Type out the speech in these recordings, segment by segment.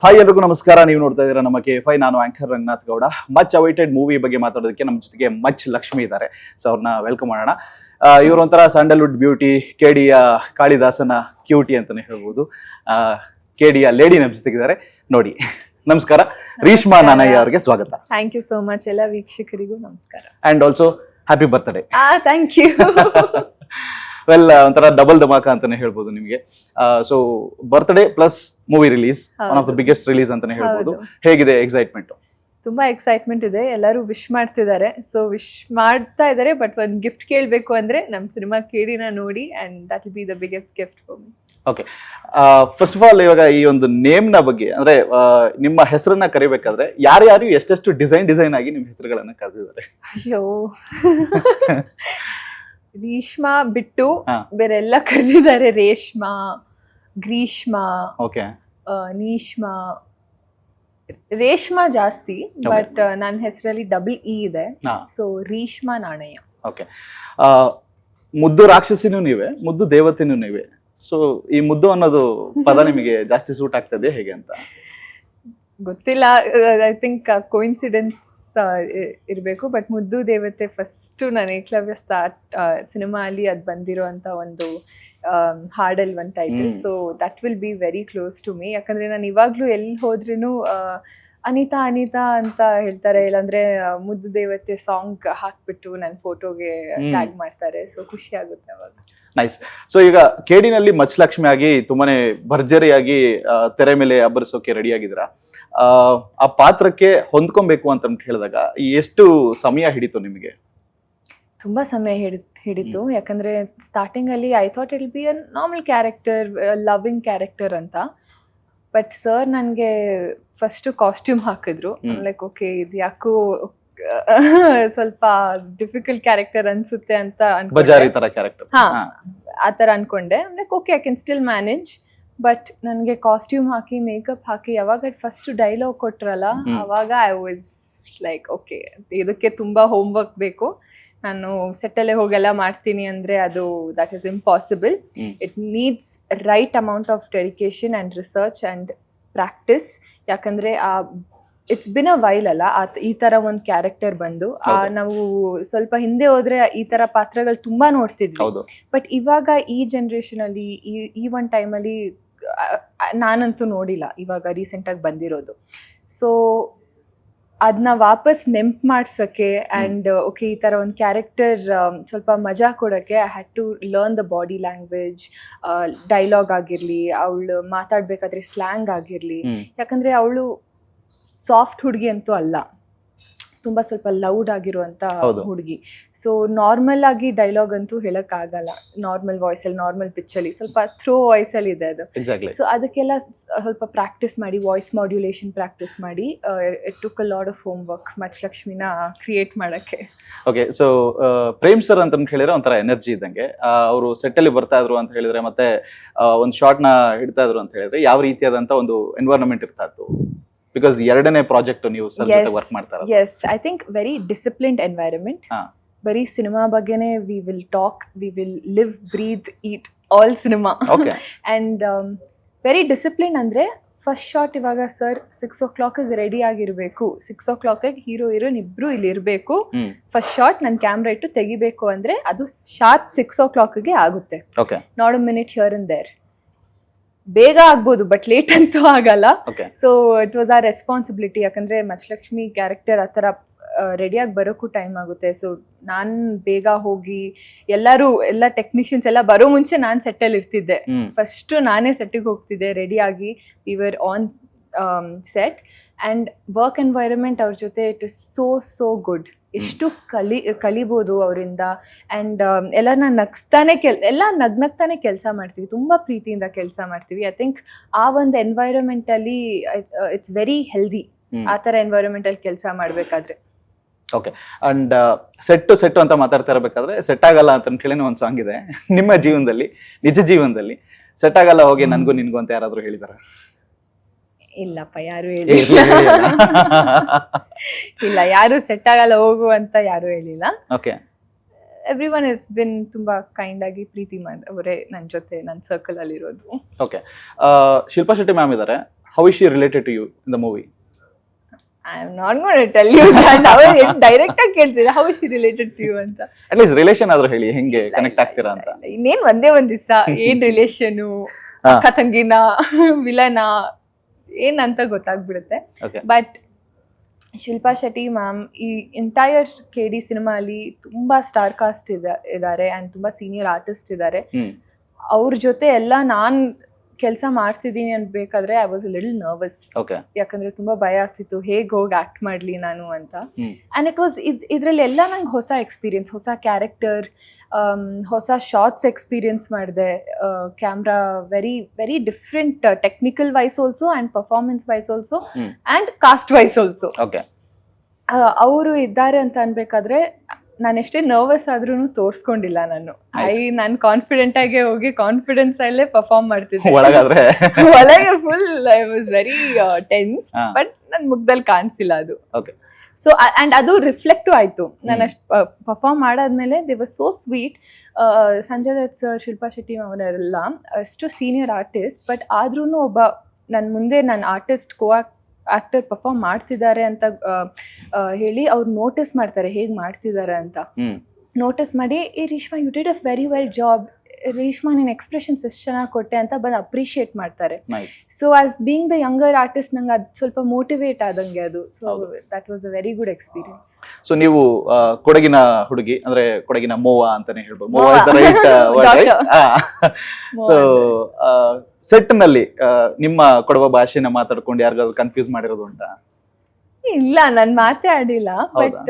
Hi ಎಲ್ರಿಗೂ ನಮಸ್ಕಾರ. ನೀವು ನೋಡ್ತಾ ಇದ್ದೀರಾ ನಮ್ಮ KFI. ನಾನು anchor Ranganath Gowda. Much awaited movie ಬಗ್ಗೆ ಮಾತಾಡೋದಕ್ಕೆ ನಮ್ಮ ಜೊತೆಗೆ ಮಚ್ ಲಕ್ಷ್ಮಿ ಇದ್ದಾರೆ. ಸೊ ಅವ್ರನ್ನ ವೆಲ್ಕಮ್ ಮಾಡೋಣ. ಇವರೊಂಥರ ಸ್ಯಾಂಡಲ್ವುಡ್ ಬ್ಯೂಟಿ, KDಯ ಕಾಳಿದಾಸನ ಕ್ಯೂಟಿ ಅಂತಾನೆ ಹೇಳ್ಬೋದು. KDಯ ಲೇಡಿ ನಮ್ಮ ಜೊತೆಗಿದ್ದಾರೆ. ನೋಡಿ, ನಮಸ್ಕಾರ. ರೀಶ್ಮಾ ನಾನಯ್ಯ ಅವರಿಗೆ ಸ್ವಾಗತ. Thank you so much. ಎಲ್ಲ ವೀಕ್ಷಕರಿಗೂ ನಮಸ್ಕಾರ. And also happy birthday. Thank you. Well, ಒಂಥರ ಡಬಲ್ ಧಮಾಕ ಅಂತಾನೆ ಹೇಳ್ಬೋದು ನಿಮಗೆ. So birthday plus movie release, one of the biggest release ಅಂತಾನೆ ಹೇಳ್ಬೋದು. ಹೇಗಿದೆ ಎಕ್ಸೈಟ್ಮೆಂಟ್? ತುಂಬಾ ಎಕ್ಸೈಟ್ಮೆಂಟ್ ಇದೆ. ಎಲ್ಲರೂ ವಿಶ್ ಮಾಡ್ತಿದ್ದಾರೆ, ಸೊ ವಿಶ್ ಮಾಡ್ತಾ ಇದ್ದಾರೆ. ಬಟ್ ಒಂದು ಗಿಫ್ಟ್ ಕೇಳಬೇಕು ಅಂದ್ರೆ ನಮ್ಮ ಸಿನಿಮಾ KDನ ನೋಡಿ, and that will B the biggest gift for me. Okay, first of all ಇವಾಗ ಈ ಒಂದು ನೇಮ್ ನ ಬಗ್ಗೆ ಅಂದ್ರೆ ನಿಮ್ಮ ಹೆಸರನ್ನ ಕರಿಬೇಕಾದ್ರೆ ಯಾರ್ಯಾರು ಎಷ್ಟೆಷ್ಟು ಡಿಸೈನ್ ಆಗಿ ನಿಮ್ಮ ಹೆಸರುಗಳನ್ನ ಕರೆದಿದ್ದಾರೆ? ಅಯ್ಯೋ, ರೀಶ್ಮಾ ಬಿಟ್ಟು ಬೇರೆ ಎಲ್ಲ ಕರೆದಿದ್ದಾರೆ. ರೇಷ್ಮಾ, ಗ್ರೀಷ್ಮಾ, ಓಕೆ, ನೀಶ್ಮಾ, ರೇಷ್ಮಾ ಜಾಸ್ತಿ. ಬಟ್ ನನ್ನ ಹೆಸರಲ್ಲಿ ಡಬಲ್ ಇ ಇದೆ, ಸೊ ರೀಶ್ಮಾ ನಾಣಯ್ಯ. ಓಕೆ, ಮುದ್ದು ರಾಕ್ಷಸಿನೂ ನೀವೇ, ಮುದ್ದು ದೇವತೆನೂ ನೀವೇ. ಸೊ ಈ ಮುದ್ದು ಅನ್ನೋದು ಪದ ನಿಮಗೆ ಜಾಸ್ತಿ ಸೂಟ್ ಆಗ್ತದೆ ಹೇಗೆ ಅಂತ ಗೊತ್ತಿಲ್ಲ. ಐ ಥಿಂಕ್ ಕೋಇನ್ಸಿಡೆನ್ಸ್ ಇರಬೇಕು. ಬಟ್ ಮುದ್ದು ದೇವತೆ ಫಸ್ಟು ನಾನು ಏಕಲವ್ಯ ಸಿನಿಮಾ ಅಲ್ಲಿ ಅದು ಬಂದಿರೋ ಅಂತ ಒಂದು ಹಾಡಲ್ಲಿ ಒಂದು title. So that will be very close to me. ಯಾಕಂದ್ರೆ ನಾನು ಇವಾಗ್ಲೂ ಎಲ್ಲಿ ಹೋದ್ರೂ ಅನಿತಾ ಅನಿತಾ ಅಂತ ಹೇಳ್ತಾರೆ, ಇಲ್ಲಾಂದ್ರೆ ಮುದ್ದು ದೇವತೆ ಸಾಂಗ್ ಹಾಕ್ಬಿಟ್ಟು ನನ್ನ ಫೋಟೋಗೆ ಟ್ಯಾಗ್ ಮಾಡ್ತಾರೆ. ಸೊ ಖುಷಿ ಆಗುತ್ತೆ ಅವಾಗ. ನೈಸ್. ಸೊ ಈಗ KDನಲ್ಲಿ ಮಚ್ ಲಕ್ಷ್ಮಿ ಆಗಿ ತುಂಬಾನೇ ಭರ್ಜರಿಯಾಗಿ ತೆರೆ ಮೇಲೆ ಅಬ್ಬರಿಸೋಕೆ ರೆಡಿ ಆಗಿದ್ದೀರಾ. ಆ ಪಾತ್ರಕ್ಕೆ ಹೊಂದ್ಕೊಬೇಕು ಅಂತ ಹೇಳಿದಾಗ ಎಷ್ಟು ಸಮಯ ಹಿಡಿತು ನಿಮಗೆ? ತುಂಬಾ ಸಮಯ ಹಿಡಿತು. ಯಾಕಂದ್ರೆ ಸ್ಟಾರ್ಟಿಂಗ್ ಅಲ್ಲಿ I thought it will be a normal character, loving character ಅಂತ. ಬಟ್ ಸರ್ ನನಗೆ ಫಸ್ಟ್ ಕಾಸ್ಟ್ಯೂಮ್ ಹಾಕಿದ್ರು. ಲೈಕ್ ಓಕೆ, ಇದು ಯಾಕೋ ಸ್ವಲ್ಪ ಡಿಫಿಕಲ್ಟ್ ಕ್ಯಾರೆಕ್ಟರ್ ಅನ್ಸುತ್ತೆ ಅಂತ ಅನ್ಕೊಂಡೆ. ಆ ತರ ಅನ್ಕೊಂಡೆ. Like okay, I can still manage. But ನನಗೆ ಕಾಸ್ಟ್ಯೂಮ್ ಹಾಕಿ ಮೇಕಪ್ ಹಾಕಿ ಯಾವಾಗ ಫಸ್ಟ್ ಡೈಲಾಗ್ ಕೊಟ್ರಲ್ಲ, ಅವಾಗ ಐ ವಾಸ್ ಲೈಕ್ ಓಕೆ, ಇದಕ್ಕೆ ತುಂಬಾ ಹೋಮ್ ವರ್ಕ್ ಬೇಕು. ನಾನು ಸೆಟ್ಟಲ್ಲೇ ಹೋಗೆಲ್ಲ ಮಾಡ್ತೀನಿ ಅಂದ್ರೆ ಅದು that is impossible. It needs right amount of dedication and research and practice. ಯಾಕಂದ್ರೆ ಇಟ್ಸ್ ಬಿನ್ ಅ ವೈಲ್ ಅಲ್ಲ ಈ ತರ ಒಂದು ಕ್ಯಾರೆಕ್ಟರ್ ಬಂದು. ನಾವು ಸ್ವಲ್ಪ ಹಿಂದೆ ಹೋದ್ರೆ ಈ ತರ ಪಾತ್ರಗಳು ತುಂಬಾ ನೋಡ್ತಿದ್ವಿ. ಬಟ್ ಇವಾಗ ಈ ಜನರೇಷನ್ ಅಲ್ಲಿ ಈ ಒಂದು ಟೈಮಲ್ಲಿ ನಾನಂತೂ ನೋಡಿಲ್ಲ, ಇವಾಗ ರೀಸೆಂಟ್ ಆಗಿ ಬಂದಿರೋದು. ಸೊ ಅದನ್ನ ವಾಪಸ್ ನೆಂಪ್ ಮಾಡ್ಸಕ್ಕೆ ಆ್ಯಂಡ್ ಓಕೆ, ಈ ಥರ ಒಂದು ಕ್ಯಾರೆಕ್ಟರ್ ಸ್ವಲ್ಪ ಮಜಾ ಕೊಡೋಕ್ಕೆ I had to learn the body language, dialogue ಆಗಿರಲಿ, ಅವಳು ಮಾತಾಡಬೇಕಾದ್ರೆ ಸ್ಲ್ಯಾಂಗ್ ಆಗಿರಲಿ. ಯಾಕಂದರೆ ಅವಳು ಸಾಫ್ಟ್ ಹುಡುಗಿ ಅಂತೂ ಅಲ್ಲ, ತುಂಬ ಸ್ವಲ್ಪ ಲೌಡ್ ಆಗಿರುವಂಥ ಹುಡುಗಿ. ಸೊ ನಾರ್ಮಲ್ ಆಗಿ ಡೈಲಾಗ್ ಅಂತೂ ಹೇಳೋಕ್ಕಾಗಲ್ಲ. ನಾರ್ಮಲ್ ವಾಯ್ಸಲ್ಲಿ, ನಾರ್ಮಲ್ ಪಿಚ್ಚಲ್ಲಿ, ಸ್ವಲ್ಪ ಥ್ರೋ ವಾಯ್ಸಲ್ಲಿ ಇದೆ ಅದು. ಸೊ ಅದಕ್ಕೆಲ್ಲ ಸ್ವಲ್ಪ ಪ್ರಾಕ್ಟೀಸ್ ಮಾಡಿ, ವಾಯ್ಸ್ ಮಾಡ್ಯುಲೇಷನ್ ಪ್ರಾಕ್ಟೀಸ್ ಮಾಡಿ, it took a lot of homework ಮಚ್ ಲಕ್ಷ್ಮಿನ ಕ್ರಿಯೇಟ್ ಮಾಡೋಕ್ಕೆ. ಓಕೆ, ಸೊ ಪ್ರೇಮ್ ಸರ್ ಅಂತ ಹೇಳಿದ್ರೆ ಒಂಥರ ಎನರ್ಜಿ ಇದ್ದಂಗೆ. ಅವರು ಸೆಟ್ಟಲ್ಲಿ ಬರ್ತಾ ಇದ್ರು ಅಂತ ಹೇಳಿದ್ರೆ, ಮತ್ತೆ ಒಂದು ಶಾರ್ಟ್ನ ಹಿಡ್ತಾ ಇದ್ರು ಅಂತ ಹೇಳಿದ್ರೆ, ಯಾವ ರೀತಿಯಾದಂಥ ಒಂದು ಎನ್ವೈರನ್ಮೆಂಟ್ ಇರ್ತಾ ಇತ್ತು? ಬಿಕಾಸ್ ಎರಡನೇ ಪ್ರಾಜೆಕ್ಟ್ ನೀವು ಸರ್ ಜೊತೆ ವರ್ಕ್ ಮಾಡ್ತಾರೆ. Yes, I think very disciplined environment. ಬರೀ ಸಿನಿಮಾ ಬಗ್ಗೆನೇ we will talk, we will live, breathe, eat all cinema. And very discipline. ಅಂದರೆ ಫಸ್ಟ್ ಶಾಟ್ ಇವಾಗ ಸರ್ 6 o'clock ರೆಡಿ ಆಗಿರಬೇಕು, 6 o'clock ಹೀರೋಯಿನ್ ಇಬ್ರು ಇಲ್ಲಿ ಇರಬೇಕು. ಫಸ್ಟ್ ಶಾಟ್ ನನ್ನ ಕ್ಯಾಮ್ರಾ ಇಟ್ಟು ತೆಗಿಬೇಕು ಅಂದರೆ ಅದು ಶಾರ್ಪ್ 6 o'clock ಆಗುತ್ತೆ. Not a minute here and there. ಬೇಗ ಆಗ್ಬೋದು ಬಟ್ ಲೇಟ್ ಅಂತೂ ಆಗಲ್ಲ. So it was our responsibility. ಯಾಕಂದ್ರೆ ಮಚಲಕ್ಷ್ಮಿ ಕ್ಯಾರೆಕ್ಟರ್ ಆ ಥರ ರೆಡಿಯಾಗಿ ಬರೋಕ್ಕೂ ಟೈಮ್ ಆಗುತ್ತೆ. ಸೊ ನಾನು ಬೇಗ ಹೋಗಿ ಎಲ್ಲ ಟೆಕ್ನಿಷಿಯನ್ಸ್ ಎಲ್ಲ ಬರೋ ಮುಂಚೆ ನಾನು ಸೆಟ್ಟಲ್ಲಿ ಇರ್ತಿದ್ದೆ. ಫಸ್ಟು ನಾನೇ ಸೆಟ್ಟಿಗೆ ಹೋಗ್ತಿದ್ದೆ ರೆಡಿಯಾಗಿ. We were on set and work environment ಅವ್ರ ಜೊತೆ ಇಟ್ ಇಸ್ ಸೋ ಗುಡ್. ಎಷ್ಟು ಕಲಿಬೋದು ಅವರಿಂದ. ಆ್ಯಂಡ್ ಎಲ್ಲರನ್ನ ನಗ್ನಗ್ತಾನೆ ಕೆಲಸ ಮಾಡ್ತೀವಿ, ತುಂಬ ಪ್ರೀತಿಯಿಂದ ಕೆಲಸ ಮಾಡ್ತೀವಿ. ಐ ಥಿಂಕ್ ಆ ಒಂದು ಎನ್ವೈರನ್ಮೆಂಟಲ್ಲಿ ಇಟ್ಸ್ ವೆರಿ ಹೆಲ್ದಿ ಆ ಥರ ಎನ್ವೈರನ್ಮೆಂಟಲ್ಲಿ ಕೆಲಸ ಮಾಡಬೇಕಾದ್ರೆ. ಓಕೆ, ಅಂಡ್ ಸೆಟ್ಟು ಅಂತ ಮಾತಾಡ್ತಾ ಇರಬೇಕಾದ್ರೆ ಸೆಟ್ ಆಗಲ್ಲ ಅಂತ ಕೇಳಿ ಒಂದು ಸಾಂಗ್ ಇದೆ ನಿಮ್ಮ ಜೀವನದಲ್ಲಿ, ನಿಜ ಜೀವನದಲ್ಲಿ ಸೆಟ್ ಆಗಲ್ಲ ಹೋಗಿ ನನಗೂ ನಿನ್ಗೂ ಅಂತ ಯಾರಾದರೂ ಹೇಳಿದಾರ? ಇಲ್ಲಪ್ಪ, ಯಾರು ಹೇಳಿಲ್ಲ. ಇಲ್ಲ, ಯಾರು ಸೆಟ್ ಆಗಲ್ಲ ಹೋಗು ಅಂತ ಯಾರು ಹೇಳಿಲ್ಲ. ಓಕೆ, ಎವ್ರಿವನ್ ಇಸ್ ಬಿನ್ ತುಂಬಾ ಕೈಂಡ್ ಆಗಿ ಪ್ರೀತಿ ಅವರೇ ನನ್ನ ಜೊತೆ, ನನ್ನ ಸರ್ಕಲ್ ಅಲ್ಲಿ ಇರೋದು. ಓಕೆ, ಶಿಲ್ಪಾ ಶೆಟ್ಟಿ ಮ್ಯಾಮ್ ಇದ್ದಾರೆ, how is she related to you in the movie? I am not going to tell you that. ಅವರು ಡೈರೆಕ್ಟ್ ಆಗಿ ಕೇಳ್ತಿದ್ದೆ how is she related to you ಅಂತ. ಅಟ್ ಲೀಸ್ಟ್ ರಿಲೇಷನ್ ಆದ್ರೂ ಹೇಳಿ, ಹೆಂಗೆ ಕನೆಕ್ಟ್ ಆಗ್ತೀರಾ ಅಂತ. ಇನ್ನೇನ್ ಒಂದೇ ಒಂದ್ ದಿವಸ ಏನ್ ರಿಲೇಷನು, ಅಕ್ಕ ತಂಗಿನ, ವಿಲನ ಏನಂತ ಗೊತ್ತಾಗ್ಬಿಡುತ್ತೆ. ಬಟ್ ಶಿಲ್ಪಾ ಶೆಟ್ಟಿ ಮ್ಯಾಮ್ ಈ ಎಂಟೈರ್ KD ಸಿನಿಮಾ ಅಲ್ಲಿ ತುಂಬಾ ಸ್ಟಾರ್ ಕಾಸ್ಟ್ ಇದ್ದಾರೆ ಅಂಡ್ ತುಂಬಾ ಸೀನಿಯರ್ ಆರ್ಟಿಸ್ಟ್ ಇದ್ದಾರೆ. ಅವ್ರ ಜೊತೆ ಎಲ್ಲ ನಾನ್ ಕೆಲಸ ಮಾಡ್ತಿದ್ದೀನಿ ಅನ್ಬೇಕಾದ್ರೆ ಐ ವಾಸ್ ಲಿಟಲ್ ನರ್ವಸ್. ಯಾಕಂದ್ರೆ ತುಂಬಾ ಭಯ ಆಗ್ತಿತ್ತು ಹೇಗ್ ಹೋಗಿ ಆಕ್ಟ್ ಮಾಡ್ಲಿ ನಾನು ಅಂತ. ಅಂಡ್ ಇಟ್ ವಾಸ್ ಇದ್ರಲ್ಲಿ ಎಲ್ಲ ನಂಗೆ ಹೊಸ ಎಕ್ಸ್ಪೀರಿಯನ್ಸ್, ಹೊಸ ಕ್ಯಾರೆಕ್ಟರ್, ಹೊಸ ಶಾರ್ಟ್ಸ್ ಎಕ್ಸ್ಪೀರಿಯನ್ಸ್ ಮಾಡಿದೆ. Camera very very different, technical wise also and performance wise also and cast wise also. ಅವರು ಇದ್ದಾರೆ ಅಂತ ಅನ್ಬೇಕಾದ್ರೆ ನಾನು ಎಷ್ಟೇ ನರ್ವಸ್ ಆದ್ರೂ ತೋರ್ಸ್ಕೊಂಡಿಲ್ಲ. ನಾನು ಕಾನ್ಫಿಡೆಂಟ್ ಆಗಿ ಹೋಗಿ ಕಾನ್ಫಿಡೆನ್ಸ್ ಅಲ್ಲೇ ಪರ್ಫಾರ್ಮ್ ಮಾಡ್ತಿದ್ದೆ. ಒಳಗೆ full I was very tense, but ನನ್ ಮುಖದಲ್ಲಿ ಕಾಣಿಸಿಲ್ಲ ಅದು. ಸೊ ಅಂಡ್ ಅದು ರಿಫ್ಲೆಕ್ಟ್ ಆಯ್ತು. ನಾನು ಅಷ್ಟು ಪರ್ಫಾರ್ಮ್ ಮಾಡಾದ್ಮೇಲೆ they was so sweet. Sanjay Dutt sir, Shilpa Shetty ಅವರೆಲ್ಲ ಅಷ್ಟು ಸೀನಿಯರ್ ಆರ್ಟಿಸ್ಟ್, ಬಟ್ ಆದ್ರೂ ಒಬ್ಬ ನನ್ನ ಮುಂದೆ ನನ್ನ ಆರ್ಟಿಸ್ಟ್ ಆಕ್ಟರ್ ಪರ್ಫಾರ್ಮ್ ಮಾಡ್ತಿದ್ದಾರೆ ಅಂತ ಹೇಳಿ ಅವ್ರು ನೋಟಿಸ್ ಮಾಡ್ತಾರೆ ಹೇಗ್ ಮಾಡ್ತಿದ್ದಾರೆ ಅಂತ. ನೋಟಿಸ್ ಮಾಡಿ Reshma you did a very well job, Reshma ನಿನ್ ಎಕ್ಸ್ಪ್ರೆಷನ್ಸ್ ಎಷ್ಟು ಚೆನ್ನಾಗಿ ಕೊಟ್ಟೆ ಅಂತ ಬಂದು ಅಪ್ರಿಷಿಯೇಟ್ ಮಾಡ್ತಾರೆ. So as being the younger artist ನಂಗೆ ಅದು ಸ್ವಲ್ಪ ಮೋಟಿವೇಟ್ ಆದಂಗೆ ಅದು. So that was a very good experience. So ನೀವು ಕೊಡಗಿನ ಹುಡುಗಿ ಅಂದ್ರೆ ಕೊಡಗಿನ ಮೋವಾ ಅಂತಾನೆ ಹೇಳ್ಬೋದು. ಸೊ ಸೆಟ್ ನಲ್ಲಿ ನಿಮ್ಮ ಕೊಡವ ಭಾಷೆನ ಮಾತಾಡ್ಕೊಂಡು ಯಾರಿಗಾದ್ರು ಕನ್ಫ್ಯೂಸ್ ಮಾಡಿರೋದು ಉಂಟಾ? ಇಲ್ಲ, ನನ್ ಮಾತೇ ಆಡಿಲ್ಲ. ಬಟ್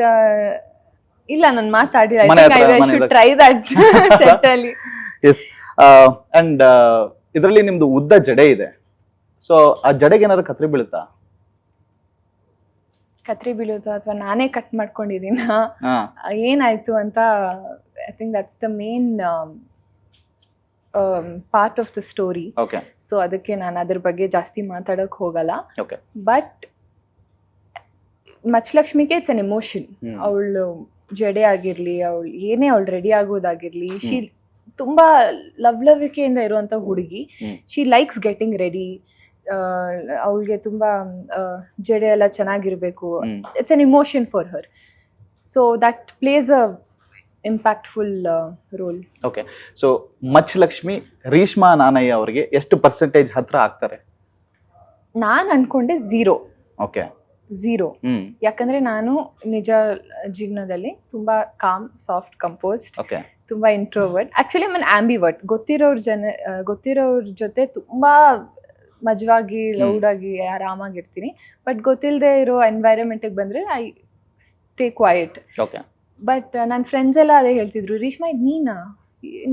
ಇಲ್ಲ, ನನ್ ಮಾತಾಡಿಲ್ಲ. ಟ್ರೈ ದಟ್ ಸೆಟ್ ಅಲ್ಲಿ. ಎಸ್. ಅಂಡ್ ಇದರಲ್ಲಿ ನಿಮ್ದು ಉದ್ದ ಜಡೆ ಇದೆ. ಸೊ ಆ ಜಡೆಗೆ ಏನಾದ್ರು ಕತ್ರಿ ಬೀಳುತ್ತಾ? ಕತ್ರಿ ಬೀಳುತ್ತಾ ಅಥವಾ ನಾನೇ ಕಟ್ ಮಾಡ್ಕೊಂಡಿದ್ದೀನ ಏನಾಯ್ತು ಅಂತ I think that's the main part of the story. So ಅದಕ್ಕೆ ನಾನು ಅದ್ರ ಬಗ್ಗೆ ಜಾಸ್ತಿ ಮಾತಾಡಕ್ ಹೋಗಲ್ಲ. ಬಟ್ ಮಚ್ಚಲಕ್ಷ್ಮಿಗೆ ಇಟ್ಸ್ ಅನ್ ಎಮೋಷನ್. ಅವಳು ಜಡೆ ಆಗಿರ್ಲಿ, ಅವಳು ಏನೇ ಅವಳು ರೆಡಿ ಆಗೋದಾಗಿರ್ಲಿ, ಶಿ ತುಂಬಾ ಲವ್ಲವಿಕೆಯಿಂದ ಇರುವಂತ ಹುಡುಗಿ. She likes getting ready. ಅವಳಿಗೆ ತುಂಬಾ ಜಡೆ ಎಲ್ಲ ಚೆನ್ನಾಗಿರ್ಬೇಕು. It's an emotion for her. So that plays a impactful role. Okay. So Machalakshmi Reshma Nanaiah ಅವರಿಗೆ ಎಷ್ಟು ಪರ್ಸೆಂಟೇಜ್ ಹತ್ರ ಆಗ್ತಾರೆ? ನಾನು ಅನ್ಕೊಂಡೆ 0. ಓಕೆ, 0. ಯಾಕಂದ್ರೆ ನಾನು ನಿಜ ಜೀವನದಲ್ಲಿ ತುಂಬಾ ಕಾಮ್, ಸಾಫ್ಟ್, ಕಂಪೋಸ್ಡ್, ತುಂಬಾ ಇಂಟ್ರೋವರ್ಟ್. Actually I ambivert. ಗೊತ್ತಿರೋರ್ ಜೊತೆ ತುಂಬಾ ಮಜವಾಗಿ, ಲೌಡ್ ಆಗಿ, ಆರಾಮಾಗಿರ್ತೀನಿ. ಬಟ್ ಗೊತ್ತಿಲ್ಲದೆ ಇರೋ ಎನ್ವೈರನ್ಮೆಂಟಿಗೆ ಬಂದ್ರೆ ಐ ಸ್ಟೇ ಕ್ವೈಟ್. ಬಟ್ ನನ್ನ ಫ್ರೆಂಡ್ಸ್ ಎಲ್ಲ ಅದೇ ಹೇಳ್ತಿದ್ರು, ರೇಷ್ಮಾ ಇದು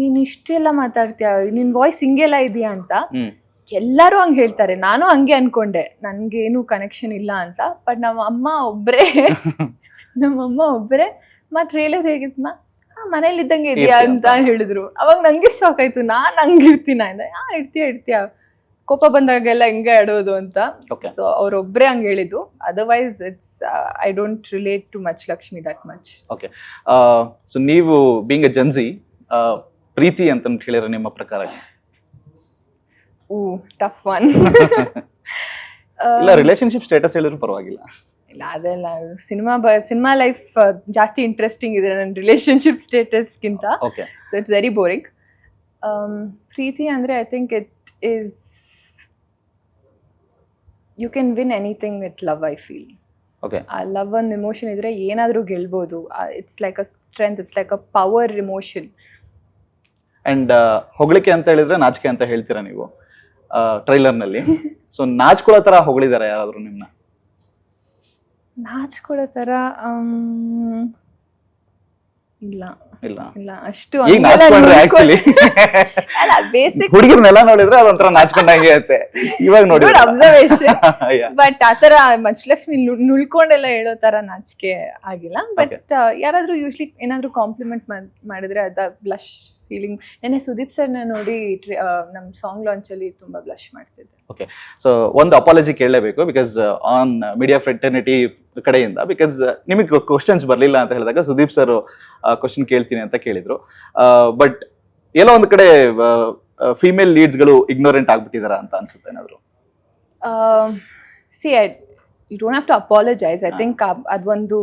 ನೀನು ಇಷ್ಟೆಲ್ಲ ಮಾತಾಡ್ತೀಯ, ನಿನ್ ವಾಯ್ಸ್ ಹಿಂಗೆಲ್ಲ ಇದೆಯಾ ಅಂತ. ಎಲ್ಲರೂ ಹಂಗೆ ಹೇಳ್ತಾರೆ. ನಾನು ಹಂಗೆ ಅನ್ಕೊಂಡೆ ನನ್ಗೇನು ಕನೆಕ್ಷನ್ ಇಲ್ಲ ಅಂತ. ಬಟ್ ನಮ್ಮಮ್ಮ ಒಬ್ಬರೇ ಮತ್ ಟ್ರೇಲರ್ ಹೇಗಿತ್ಮ ಮನೇಲಿ ಇದ್ದಂಗೆ ಇದೆಯಾ ಅಂತ ಹೇಳಿದ್ರು. ಅವಾಗ ನಂಗೆ ಶಾಕ್ ಆಯ್ತು. ನಾನು ಹಂಗಿರ್ತೀನ ಅಂದ್ರೆ ಇರ್ತೀಯ ಕೋಪ ಬಂದಾಗೆಲ್ಲ ಹೆಂಗೆ ಆಡೋದು ಅಂತ. ಸೊ ಅವ್ರೊಬ್ರೆ ಹಂಗೆ ಹೇಳಿದ್ದು. Otherwise it's I don't relate to Machalakshmi that much. Okay. So ನೀವು ಬೀಂಗ್ ಎ ಜನ್ಸಿ, ಪ್ರೀತಿ ಅಂತ ಹೇಳಿದ್ರೆ ನಿಮ್ಮ ಪ್ರಕಾರ? Tough one. ಇಲ್ಲ, ರಿಲೇಶನ್ಶಿಪ್ ಸ್ಟೇಟಸ್ ಹೇಳಿದ್ರು ಪರವಾಗಿಲ್ಲ. ಇಲ್ಲ, ಅದೆಲ್ಲ ಸಿನಿಮಾ ಲೈಫ್ ಜಾಸ್ತಿ ಇಂಟ್ರೆಸ್ಟಿಂಗ್ ಇದೆ ನನ್ನ ರಿಲೇಶನ್ಶಿಪ್ ಸ್ಟೇಟಸ್ಗಿಂತ. So it's very boring. ಪ್ರೀತಿ ಅಂದರೆ I think it is you can win anything with love. I feel ಆ ಲವ್ ಒಂದು ಎಮೋಷನ್ ಇದ್ರೆ ಏನಾದರೂ ಗೆಲ್ಬೋದು. It's like a strength, it's like a power emotion. And ಹೊಗಳಿಕೆ ಅಂತ ಹೇಳಿದ್ರೆ ನಾಚಿಕೆ ಅಂತ ಹೇಳ್ತೀರಾ ನೀವು ಟ್ರೈಲರ್ ನಲ್ಲಿ. ಸೊ ನಾಚ್ಕೊಳ್ಳೋ ತರ ಹೊಗಳಿದಾರೆ ಯಾರಾದ್ರೂ ನಿಮ್ನ? ನಾಚ್ಕೊಳ್ಳೋ ತರ ಇಲ್ಲ ಅಷ್ಟು. ಹುಡುಗಿರ್ನೆಲ್ಲ ನೋಡಿದ್ರೆ ಅದೊಂಥರ ನಾಚ್ಕೊಂಡಂಗೆ ಇರುತ್ತೆ. ಇವಾಗ ನೋಡಿ ಅಬ್ಸರ್ವೇಷನ್. ಬಟ್ ಆತರ ಮಚ್ಚಲಕ್ಷ್ಮಿ ನುಳ್ಕೊಂಡೆಲ್ಲ ಹೇಳೋ ತರ ನಾಚಿಕೆ ಆಗಿಲ್ಲ. ಬಟ್ ಯಾರಾದ್ರೂ ಯೂಶ್ಲಿ ಏನಾದ್ರು ಕಾಂಪ್ಲಿಮೆಂಟ್ ಮಾಡಿದ್ರೆ ಅದ ಬ್ಲಶ್ ಫೀಲಿಂಗ್. ನೆನ್ನೆ ಸುದೀಪ್ ಸರ್ನ ನೋಡಿ ನಮ್ಮ ಸಾಂಗ್ ಲಾಂಚ್ ಅಲ್ಲಿ ತುಂಬಾ ಬ್ಲಶ್ ಮಾಡ್ತಿದ್ದೆ. ಓಕೆ. ಸೊ ಒಂದು ಅಪಾಲಜಿ ಕೇಳಲೇಬೇಕು, ಬಿಕಾಸ್ ಆನ್ ಮೀಡಿಯಾ ಫ್ರೆಟರ್ನಿಟಿ ಕಡೆಯಿಂದ, ಬಿಕಾಸ್ ನಿಮಗೆ ಕ್ವಶನ್ಸ್ ಬರಲಿಲ್ಲ ಅಂತ ಹೇಳಿದಾಗ ಸುದೀಪ್ ಸರ್ ಕ್ವಶನ್ ಕೇಳ್ತೀನಿ ಅಂತ ಕೇಳಿದ್ರು. ಬಟ್ ಎಲ್ಲೋ ಒಂದು ಕಡೆ ಫೀಮೇಲ್ ಲೀಡ್ಸ್ಗಳು ಇಗ್ನೋರೆಂಟ್ ಆಗ್ಬಿಟ್ಟಿದಾರ ಅಂತ ಅನ್ಸುತ್ತೆ ಏನಾದ್ರು? See you don't have to apologise. I think ಅದೊಂದು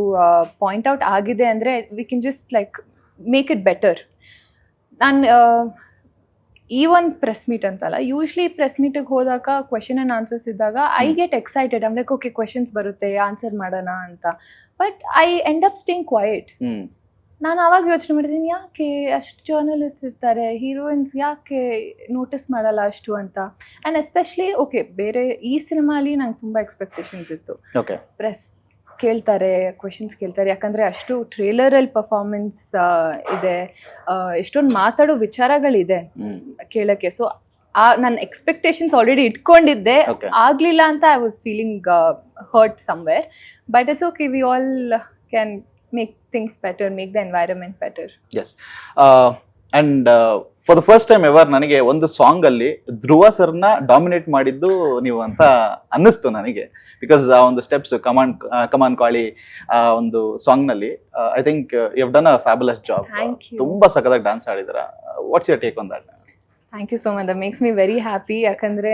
ಪಾಯಿಂಟ್ ಔಟ್ ಆಗಿದೆ ಅಂದರೆ we can just like make it better. ನಾನು ಈ ಒಂದು ಪ್ರೆಸ್ ಮೀಟ್ ಅಂತಲ್ಲ, ಯೂಶ್ವಲಿ ಪ್ರೆಸ್ ಮೀಟಿಗೆ ಹೋದಾಗ ಕ್ವೆಶನ್ ಆ್ಯಂಡ್ ಆನ್ಸರ್ಸ್ ಇದ್ದಾಗ I get excited. I'm like okay questions ಬರುತ್ತೆ, ಆನ್ಸರ್ ಮಾಡೋಣ ಅಂತ. But I end up staying quiet. ನಾನು ಆವಾಗ ಯೋಚನೆ ಮಾಡಿದ್ದೀನಿ, ಯಾಕೆ ಅಷ್ಟು ಜರ್ನಲಿಸ್ಟ್ ಇರ್ತಾರೆ, ಹೀರೋಯಿನ್ಸ್ ಯಾಕೆ ನೋಟಿಸ್ ಮಾಡಲ್ಲ ಅಷ್ಟು ಅಂತ. ಆ್ಯಂಡ್ ಎಸ್ಪೆಷಲಿ ಓಕೆ, ಬೇರೆ ಈ ಸಿನಿಮಾಲಿ ನಂಗೆ ತುಂಬ ಎಕ್ಸ್ಪೆಕ್ಟೇಷನ್ಸ್ ಇತ್ತು. ಓಕೆ, ಪ್ರೆಸ್ ಕೇಳ್ತಾರೆ, ಕ್ವೆಶನ್ಸ್ ಕೇಳ್ತಾರೆ, ಯಾಕಂದರೆ ಅಷ್ಟು ಟ್ರೇಲರಲ್ಲಿ ಪರ್ಫಾರ್ಮೆನ್ಸ್ ಇದೆ, ಎಷ್ಟೊಂದು ಮಾತಾಡೋ ವಿಚಾರಗಳಿದೆ ಕೇಳೋಕ್ಕೆ. ಸೊ ನನ್ನ ಎಕ್ಸ್ಪೆಕ್ಟೇಷನ್ಸ್ ಆಲ್ರೆಡಿ ಇಟ್ಕೊಂಡಿದ್ದೆ, ಆಗಲಿಲ್ಲ ಅಂತ I was feeling hurt somewhere. But it's okay, we all can make things better, make the environment better. Yes. And for the first time ever ನನಗೆ ಒಂದು ಸಾಂಗ್ ಅಲ್ಲಿ ಧ್ರುವ ಸರ್ನ ಡಾಮಿನೇಟ್ ಮಾಡಿದ್ದು ನೀವು ಅಂತ ಅನ್ನಿಸ್ತು ನನಗೆ. ಬಿಕಾಸ್ ಆ ಒಂದು ಸ್ಟೆಪ್ಸ್ ಕಮಾನ್ ಕಾಳಿ ಆ ಒಂದು ಸಾಂಗ್ ನಲ್ಲಿ I think you have done a fabulous job. ತುಂಬಾ ಸಖತ್ತಾಗಿ ಡ್ಯಾನ್ಸ್ ಆಡಿದ್ರ. What's your take on that? Thank you so much. That makes me very happy. ಯಾಕಂದ್ರೆ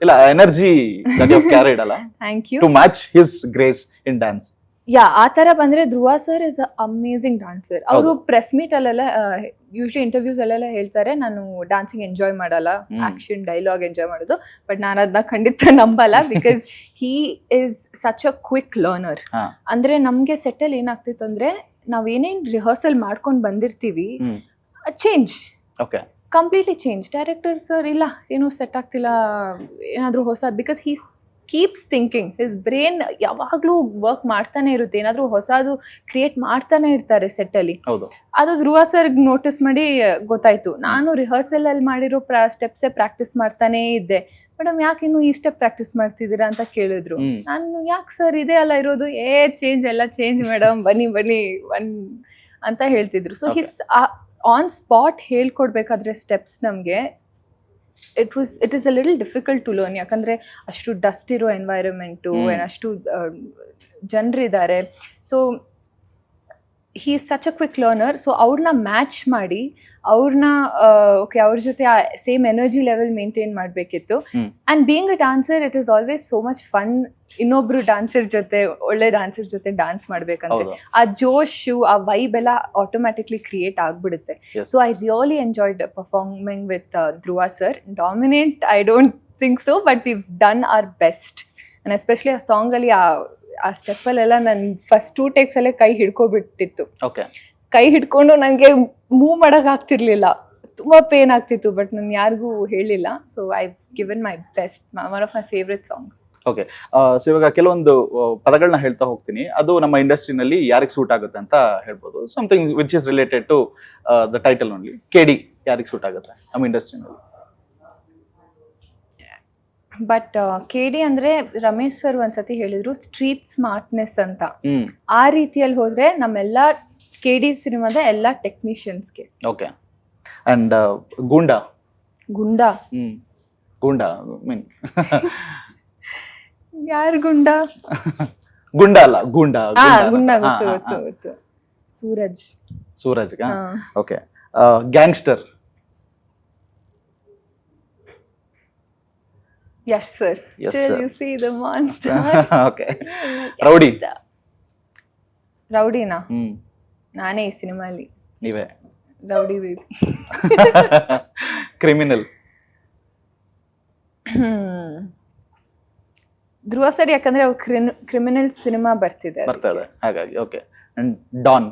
ಇಲ್ಲ, energy that you have carried ಅಲ್ಲ, thank you, to match his grace in dance. Yeah, ಆ ಥರ ಬಂದರೆ Dhruva sir is a amazing dancer. ಅವರು press meet ಅಲ್ಲೆಲ್ಲ usually interviews ಅಲ್ಲೆಲ್ಲ ಹೇಳ್ತಾರೆ, ನಾನು ಡಾನ್ಸಿಂಗ್ ಎಂಜಾಯ್ ಮಾಡಲ್ಲ, ಆಕ್ಷನ್ ಡೈಲಾಗ್ ಎಂಜಾಯ್ ಮಾಡೋದು. ಬಟ್ ನಾನು ಅದನ್ನ ಖಂಡಿತ ನಂಬಲ್ಲ. Because he is such a quick learner. ಅಂದರೆ ನಮಗೆ ಸೆಟ್ಟಲ್ಲಿ ಏನಾಗ್ತಿತ್ತು ಅಂದರೆ, ನಾವು ಏನೇನು ರಿಹರ್ಸಲ್ ಮಾಡ್ಕೊಂಡು ಬಂದಿರ್ತೀವಿ, change, okay, completely change. Director sir ಇಲ್ಲ, ಏನೂ ಸೆಟ್ ಆಗ್ತಿಲ್ಲ, ಏನಾದರೂ ಹೊಸ, because he keeps thinking. His brain ಯಾವಾಗಲೂ ವರ್ಕ್ ಮಾಡ್ತಾನೆ ಇರುತ್ತೆ, ಏನಾದರೂ ಹೊಸದು ಕ್ರಿಯೇಟ್ ಮಾಡ್ತಾನೆ ಇರ್ತಾರೆ ಸೆಟ್ಟಲ್ಲಿ. ಅದು ಧ್ರುವ ಸರ್ಗೆ ನೋಟಿಸ್ ಮಾಡಿ ಗೊತ್ತಾಯ್ತು. ನಾನು ರಿಹರ್ಸಲಲ್ಲಿ ಮಾಡಿರೋ ಸ್ಟೆಪ್ಸೇ ಪ್ರಾಕ್ಟೀಸ್ ಮಾಡ್ತಾನೇ ಇದ್ದೆ. ಮೇಡಮ್, ಯಾಕೆ ಇನ್ನು ಈ ಸ್ಟೆಪ್ ಪ್ರಾಕ್ಟೀಸ್ ಮಾಡ್ತಿದ್ದೀರಾ ಅಂತ ಕೇಳಿದ್ರು. ನಾನು ಯಾಕೆ ಸರ್, ಇದೇ ಅಲ್ಲ ಇರೋದು, ಚೇಂಜ್ ಎಲ್ಲ ಚೇಂಜ್ ಮೇಡಮ್, ಬನ್ನಿ ಅಂತ ಹೇಳ್ತಿದ್ರು. ಸೊ ಹಿಸ್ ಆನ್ ಸ್ಪಾಟ್ ಹೇಳ್ಕೊಡ್ಬೇಕಾದ್ರೆ ಸ್ಟೆಪ್ಸ್ ನಮಗೆ it is a little difficult to learn. ಯಾಕಂದರೆ ಅಷ್ಟು ಡಸ್ಟ್ ಇರೋ ಎನ್ವೈರನ್ಮೆಂಟು, ಅಷ್ಟು ಜನರಿದ್ದಾರೆ. So he is such a quick learner. So ಅವ್ರನ್ನ ಮ್ಯಾಚ್ ಮಾಡಿ ಅವ್ರನ್ನ ಓಕೆ ಅವ್ರ ಜೊತೆ ಆ ಸೇಮ್ ಎನರ್ಜಿ ಲೆವೆಲ್ ಮೇಂಟೈನ್ ಮಾಡಬೇಕಿತ್ತು. And being a dancer, it is always so much fun. ಇನ್ನೊಬ್ರು ಡಾನ್ಸರ್ ಜೊತೆ, ಒಳ್ಳೆ ಡಾನ್ಸರ್ ಜೊತೆ ಡಾನ್ಸ್ ಮಾಡ್ಬೇಕಂದ್ರೆ ಆ ಜೋಶು, ಆ ವೈಬ್ ಎಲ್ಲ ಆಟೋಮ್ಯಾಟಿಕ್ಲಿ ಕ್ರಿಯೇಟ್ ಆಗ್ಬಿಡುತ್ತೆ. So I really enjoyed performing with Dhruva sir. Dominate I don't think so, but view done hour best. And especially ಆ ಸಾಂಗಲ್ಲಿ ಆ ಸ್ಟೆಪ್ಪಲ್ಲೆಲ್ಲ ನನ್ನ ಫಸ್ಟ್ 2 ಟೇಕ್ಸ್ ಅಲ್ಲೇ ಕೈ ಹಿಡ್ಕೊಬಿಟ್ಟಿತ್ತು. ಕೈ ಹಿಡ್ಕೊಂಡು ನನಗೆ ಮೂವ್ ಮಾಡೋಕ್ಕಾಗ್ತಿರ್ಲಿಲ್ಲ, ತುಂಬ ಪೇನ್ ಆಗ್ತಿತ್ತು. ಬಟ್ ನಾನು ಯಾರಿಗೂ ಹೇಳಿಲ್ಲ. So I given my best. One of my favourite songs. Okay, so ಇವಾಗ ಕೆಲವೊಂದು ಪದಗಳನ್ನ ಹೇಳ್ತಾ ಹೋಗ್ತೀನಿ, ಅದು ನಮ್ಮ ಇಂಡಸ್ಟ್ರಿನಲ್ಲಿ ಯಾರಿಗೆ ಸೂಟ್ ಆಗುತ್ತೆ ಅಂತ ಹೇಳ್ಬೋದು. Something which is related to the title only. KD ಯಾರಿಗೆ ಸೂಟ್ ಆಗುತ್ತೆ ನಮ್ಮ ಇಂಡಸ್ಟ್ರಿನಲ್ಲಿ? ಬಟ್ KD ಅಂದರೆ ರಮೇಶ್ ಸರ್ ಒಂದ್ಸತಿ ಹೇಳಿದ್ರು, ಸ್ಟ್ರೀಟ್ ಸ್ಮಾರ್ಟ್ನೆಸ್ ಅಂತ. ಆ ರೀತಿಯಲ್ಲಿ ಹೋದ್ರೆ ನಮ್ಮೆಲ್ಲ KD ಸಿನಿಮಾದ ಎಲ್ಲ ಟೆಕ್ನಿಷಿಯನ್ಸ್ಗೆ. ಓಕೆ. ಅಂಡ್ ಗೂಂಡಾ ಮೀನ್ ಯಾರು ಗುಂಡಾ? ಗುಂಡಾ ಅಲ್ಲ, ಗೂಂಡಾ. ಗುಂಡಾ ಗೊತ್ತು. Suraj. Okay. Gangster? Yes sir. Till you see the monster. Okay. ರೌಡಿನಾ? ನಾನೇ ಈ ಸಿನಿಮಾಲಿ. ನೀವೇ rowdy baby. Criminal? Dhruva sir, ಯಾಕಂದ್ರೆ ಅವ್ರು ಕ್ರಿಮಿನಲ್ ಸಿನಿಮಾ ಬರ್ತದೆ ಹಾಗಾಗಿ. ಓಕೆ. And don?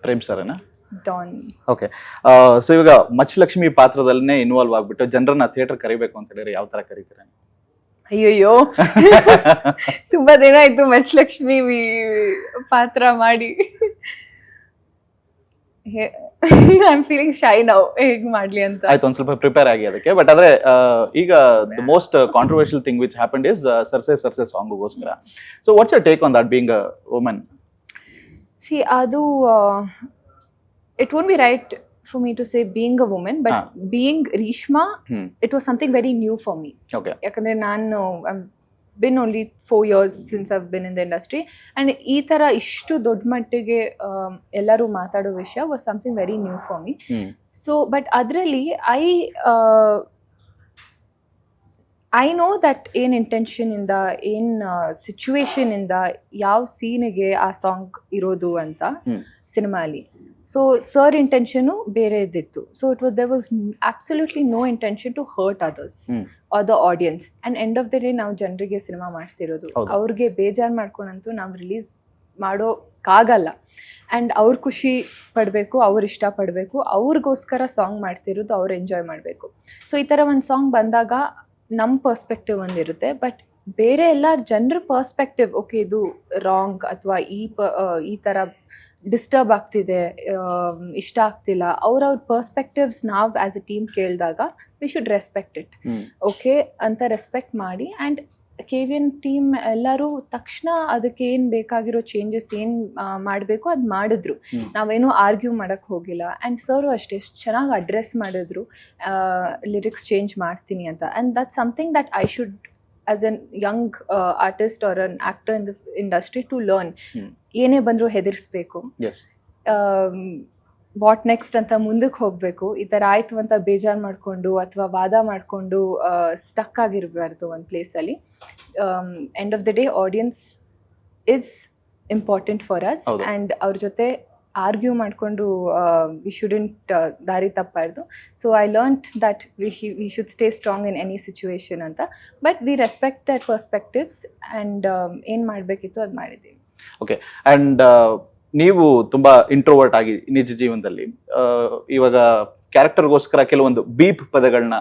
ಪ್ರೇಮ್ ಸರ್ನಾ? ಡಾನ್. ಓಕೆ. ಸೊ ಇವಾಗ ಮಚ್ ಲಕ್ಷ್ಮಿ ಪಾತ್ರದಲ್ಲೇ ಇನ್ವಾಲ್ವ್ ಆಗ್ಬಿಟ್ಟು ಜನರನ್ನ ಥಿಯೇಟರ್ ಕರಿಬೇಕು ಅಂತ ಹೇಳಿದ್ರೆ ಯಾವ ತರ ಕರೀತೀರಾ? ಅಯ್ಯಯ್ಯೋ, ತುಂಬಾ ದಿನ ಆಯ್ತು ಮಚ್ ಲಕ್ಷ್ಮಿ ಪಾತ್ರ ಮಾಡಿ. ಐ ಆಮ್ ಫೀಲಿಂಗ್ ಶೈ ನೌ, ಹೇಗ್ ಮಾಡ್ಲಿ ಅಂತ. ಆಯ್ತು, ಒಂದ್ ಸ್ವಲ್ಪ ಪ್ರಿಪೇರ್ ಆಗಿ ಅದಕ್ಕೆ. ಬಟ್ ಆದ್ರೆ ಈಗ the most controversial thing which happened is ಸರ್ಸೆ ಸಾಂಗ್ಗೋಸ್ಕರ. So what's your take on that, being a woman? See, ಅದು it won't be right for me to say being a woman, but being Reshma, it was something very new for me. Okay. Yakandre ನಾನು been only 4 years since I've been in the industry, and ಈ ಥರ ಇಷ್ಟು ದೊಡ್ಡ ಮಟ್ಟಿಗೆ ಎಲ್ಲರೂ ಮಾತಾಡೋ ವಿಷಯ was something very new for me. So but ಅದರಲ್ಲಿ I know that ಏನು ಇಂಟೆನ್ಷನಿಂದ ಏನು ಸಿಚುವೇಶನಿಂದ ಯಾವ ಸೀನಿಗೆ ಆ ಸಾಂಗ್ ಇರೋದು ಅಂತ ಸಿನಿಮಾಲಿ. ಸೊ ಸರ್ ಇಂಟೆನ್ಷನು ಬೇರೆ ಇದ್ದಿತ್ತು. So there was absolutely no intention to hurt others or the audience. And end of the day ನಾವು ಜನರಿಗೆ ಸಿನಿಮಾ ಮಾಡ್ತಿರೋದು, ಅವ್ರಿಗೆ ಬೇಜಾರು ಮಾಡ್ಕೊಂಡಂತೂ ನಾವು ರಿಲೀಸ್ ಮಾಡೋಕ್ಕಾಗಲ್ಲ. ಆ್ಯಂಡ್ ಅವ್ರು ಖುಷಿ ಪಡಬೇಕು, ಅವ್ರು ಇಷ್ಟಪಡಬೇಕು, ಅವ್ರಿಗೋಸ್ಕರ ಸಾಂಗ್ ಮಾಡ್ತಿರೋದು, ಅವ್ರು ಎಂಜಾಯ್ ಮಾಡಬೇಕು. ಸೊ ಈ ಥರ ಒಂದು ಸಾಂಗ್ ಬಂದಾಗ ನಮ್ಮ ಪರ್ಸ್ಪೆಕ್ಟಿವ್ ಒಂದಿರುತ್ತೆ, ಬಟ್ ಬೇರೆ ಎಲ್ಲ ಜನರ ಪರ್ಸ್ಪೆಕ್ಟಿವ್, ಓಕೆ ಇದು ರಾಂಗ್ ಅಥವಾ ಈ ಥರ ಡಿಸ್ಟರ್ಬ್ ಆಗ್ತಿದೆ, ಇಷ್ಟ ಆಗ್ತಿಲ್ಲ, ಅವ್ರವ್ರ ಪರ್ಸ್ಪೆಕ್ಟಿವ್ಸ್ ನಾವು ಆ್ಯಸ್ ಎ ಟೀಮ್ ಕೇಳಿದಾಗ we should respect it. Okay ಅಂತ ರೆಸ್ಪೆಕ್ಟ್ ಮಾಡಿ, ಆ್ಯಂಡ್ KVN ಟೀಮ್ ಎಲ್ಲರೂ ತಕ್ಷಣ ಅದಕ್ಕೆ ಏನು ಬೇಕಾಗಿರೋ ಚೇಂಜಸ್ ಏನು ಮಾಡಬೇಕು ಅದು ಮಾಡಿದ್ರು. ನಾವೇನು ಆರ್ಗ್ಯೂ ಮಾಡೋಕ್ಕೆ ಹೋಗಿಲ್ಲ. ಆ್ಯಂಡ್ ಸರು ಅಷ್ಟೇ ಚೆನ್ನಾಗಿ ಅಡ್ರೆಸ್ ಮಾಡಿದ್ರು, ಲಿರಿಕ್ಸ್ ಚೇಂಜ್ ಮಾಡ್ತೀನಿ ಅಂತ. And that's something that I should as an young artist or an actor in the industry to learn. ಏನೇ ಬಂದರೂ ಹೆದರಿಸ್ಬೇಕು, ವಾಟ್ ನೆಕ್ಸ್ಟ್ ಅಂತ ಮುಂದಕ್ಕೆ ಹೋಗಬೇಕು. ಈ ಥರ ಆಯಿತು ಅಂತ ಬೇಜಾರು ಮಾಡಿಕೊಂಡು ಅಥವಾ ವಾದ ಮಾಡಿಕೊಂಡು ಸ್ಟಕ್ ಆಗಿರಬಾರ್ದು ಒಂದು ಪ್ಲೇಸಲ್ಲಿ. End of the day audience is important for us, and ಅವ್ರ ಜೊತೆ ಆರ್ಗ್ಯೂ ಮಾಡಿಕೊಂಡು ವಿ ಶುಡೆಂಟ್ ದಾರಿ ತಪ್ಪಾರ್ದು. So I learned that we should stay strong in any situation ಅಂತ. But we respect that perspectives, and ಏನು ಮಾಡಬೇಕಿತ್ತು ಅದು ಮಾಡಿದ್ದೀವಿ. ಓಕೆ. ಆ್ಯಂಡ್ ನೀವು ತುಂಬಾ ಇಂಟ್ರೋವರ್ಟ್ ಆಗಿ ನಿಜ ಜೀವನದಲ್ಲಿ ಇವಾಗ ಕ್ಯಾರೆಕ್ಟರ್ಗೋಸ್ಕರ ಕೆಲವೊಂದು ಬೀಪ್ ಪದಗಳನ್ನ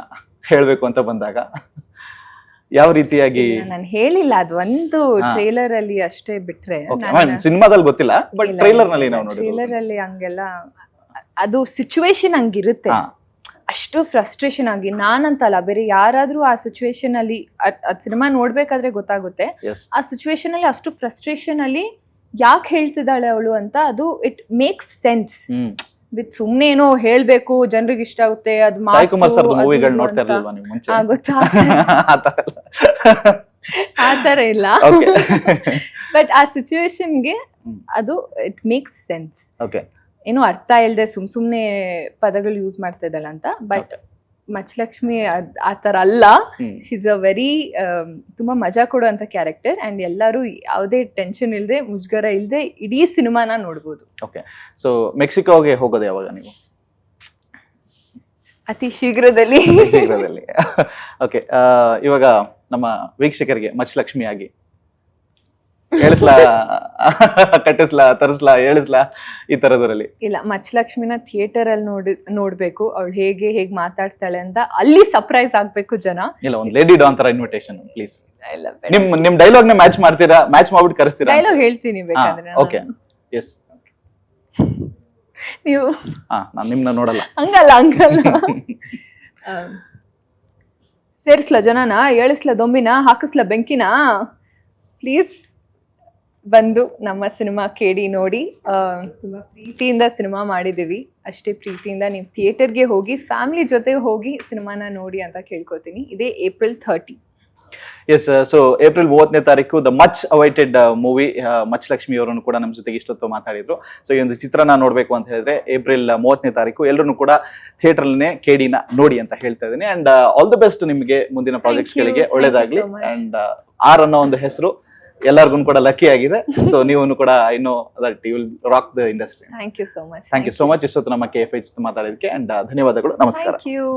ಹೇಳಬೇಕು ಅಂತ ಬಂದಾಗ ಯಾವ ರೀತಿಯಾಗಿ? ನಾನು ಹೇಳಿಲ್ಲ, ಅದು ಒಂದು ಟ್ರೇಲರ್ ಅಲ್ಲಿ ಅಷ್ಟೇ ಬಿಟ್ರೆ, ಸಿನಿಮಾದಲ್ಲಿ ಗೊತ್ತಿಲ್ಲ, ಬಟ್ ಟ್ರೇಲರ್ ನಲ್ಲಿ ನಾವು ನೋಡಿ, ಟ್ರೇಲರ್ ಅಲ್ಲಿ ಹಂಗೆಲ್ಲ ಅದು ಸಿಚುವೇಶನ್ ಹಂಗಿರುತ್ತೆ. ಅಷ್ಟು ಫ್ರಸ್ಟ್ರೇಷನ್ ಆಗಿ ನಾನಂತಲ್ಲ, ಬೇರೆ ಯಾರಾದ್ರೂ ಆ ಸಿಚುವೇಶನ್ ಅಲ್ಲಿ ಸಿನಿಮಾ ನೋಡ್ಬೇಕಾದ್ರೆ ಗೊತ್ತಾಗುತ್ತೆ. ಆ ಸಿಚುವೇಶನ್ ಅಲ್ಲಿ ಅಷ್ಟು ಫ್ರಸ್ಟ್ರೇಷನ್ ಅಲ್ಲಿ ಯಾಕೆ ಹೇಳ್ತಿದ್ದಾಳೆ ಅವಳು ಅಂತ, ಅದು ಇಟ್ ಮೇಕ್ಸ್ ಸೆನ್ಸ್. ವಿತ್ ಸುಮ್ನೆ ಏನೋ ಹೇಳ್ಬೇಕು ಜನರಿಗೆ ಇಷ್ಟ ಆಗುತ್ತೆ ಅದು ಆತರ ಇಲ್ಲ. ಬಟ್ ಆ ಸಿಚುವೇಶನ್ಗೆ ಅದು ಇಟ್ ಮೇಕ್ಸ್ ಸೆನ್ಸ್. ಏನೋ ಅರ್ಥ ಇಲ್ಲದೆ ಸುಮ್ನೆ ಪದಗಳು ಯೂಸ್ ಮಾಡ್ತಾ ಇದ್ದಾಳ ಅಂತ. ಬಟ್ ಮಚ್ಚಲಕ್ಷ್ಮಿ ಆ ಥರ ಅಲ್ಲ. ಶೀಸ್ ಅ ವೆರಿ ತುಂಬ ಮಜಾ ಕೊಡುವಂಥ ಕ್ಯಾರೆಕ್ಟರ್, ಆ್ಯಂಡ್ ಎಲ್ಲರೂ ಯಾವುದೇ ಟೆನ್ಷನ್ ಇಲ್ಲದೆ, ಮುಜುಗರ ಇಲ್ಲದೆ ಇಡೀ ಸಿನಿಮಾನ ನೋಡ್ಬೋದು. ಓಕೆ. ಸೊ ಮೆಕ್ಸಿಕೋಗೆ ಹೋಗೋದು ಯಾವಾಗ ನೀವು? ಅತಿ ಶೀಘ್ರದಲ್ಲಿ. ಓಕೆ. ಇವಾಗ ನಮ್ಮ ವೀಕ್ಷಕರಿಗೆ ಮಚ್ಚಲಕ್ಷ್ಮಿ ಆಗಿ ಹೇಳಿಸ್ಲಾ, ಕಟ್ಟಿಸ್ಲಾ, ತರಿಸ್ಲಾ, ಹೇಳಿಸ್ಲಾ ಈ ತರದ್ರಲ್ಲಿ? ಇಲ್ಲ, ಮಚ್ಚಲಕ್ಷ್ಮಿನ ಥಿಯೇಟರ್ ಅಲ್ಲಿ ನೋಡ್ಬೇಕು, ಅವಳು ಹೇಗೆ ಮಾತಾಡ್ತಾಳೆ ಅಂತ ಅಲ್ಲಿ ಸರ್ಪ್ರೈಸ್ ಆಗ್ಬೇಕು ಜನ. ಇಲ್ಲ, ಒಂದು ಲೇಡಿ ಡಾನ್ ತರ ಇನ್ವಿಟೇಷನ್ ಪ್ಲೀಸ್. ನಿಮ್ ಡೈಲಾಗ್ ನ ಮ್ಯಾಚ್ ಮಾಡ್ತೀರಾ? ಮ್ಯಾಚ್ ಮಾಡ್ಬಿಟ್ಟು ಕರೆಸ್ತೀರಾ? ಡೈಲಾಗ್ ಹೇಳ್ತೀನಿ ಬೇಕಾದ್ರೆ. ಓಕೆ. ಎಸ್. ನೀವು ನಾನು ನಿಮ್ನ ನೋಡಲ್ಲ. ಹಂಗಲ್ಲ. ಸೇರಿಸ್ಲ ಜನನ, ಏಳಿಸ್ಲ ದೊಂಬಿನ, ಹಾಕಿಸ್ಲ ಬೆಂಕಿನ, ಪ್ಲೀಸ್ ಬಂದು ನಮ್ಮ ಸಿನಿಮಾ ಕೇಳಿ ನೋಡಿ. ತುಂಬ ಪ್ರೀತಿಯಿಂದ ಸಿನಿಮಾ ಮಾಡಿದ್ದೀವಿ, ಅಷ್ಟೇ ಪ್ರೀತಿಯಿಂದ ನೀವು ಥಿಯೇಟರ್ಗೆ ಹೋಗಿ ಫ್ಯಾಮಿಲಿ ಜೊತೆ ಹೋಗಿ ಸಿನಿಮಾನ ನೋಡಿ ಅಂತ ಕೇಳ್ಕೊತೀನಿ. ಇದೇ April 30. ಎಸ್. ಸೊ April 30ನೇ ತಾರೀಕು ದ ಮಚ್ ಅವೈಟೆಡ್ ಮೂವಿ ಮಚ್ಚಲಕ್ಷ್ಮಿ ಅವರನ್ನು ಕೂಡ ನಮ್ಮ ಜೊತೆಗೆ ಇಷ್ಟೊತ್ತು ಮಾತಾಡಿದ್ರು. ಸೊ ಈ ಒಂದು ಚಿತ್ರನ ನೋಡ್ಬೇಕು ಅಂತ ಹೇಳಿದ್ರೆ April 30ನೇ ತಾರೀಕು ಎಲ್ಲರೂ ಕೂಡ ಥಿಯೇಟರ್ ಅಲ್ಲೇ ಕೇಡಿನ ನೋಡಿ ಅಂತ ಹೇಳ್ತಾ ಇದ್ದೀನಿ. ಅಂಡ್ ಆಲ್ ದ ಬೆಸ್ಟ್ ನಿಮಗೆ ಮುಂದಿನ ಪ್ರಾಜೆಕ್ಟ್ಸ್ ಗಳಿಗೆ, ಒಳ್ಳೇದಾಗ್ಲಿ. ಅಂಡ್ ಆರ್ ಅನ್ನೋ ಒಂದು ಹೆಸರು ಎಲ್ಲರಿಗೂ ಕೂಡ ಲಕ್ಕಿ ಆಗಿದೆ. ಸೊ ನೀವು ಕೂಡ I know that you will rock the industry. Thank you so much. Thank you so much ಇಷ್ಟೊತ್ತು ನಮ್ಮ KFI ಜೊತೆ ಮಾತಾಡೋದಕ್ಕೆ. ಅಂಡ್ ಧನ್ಯವಾದಗಳು. ನಮಸ್ಕಾರ. Thank you.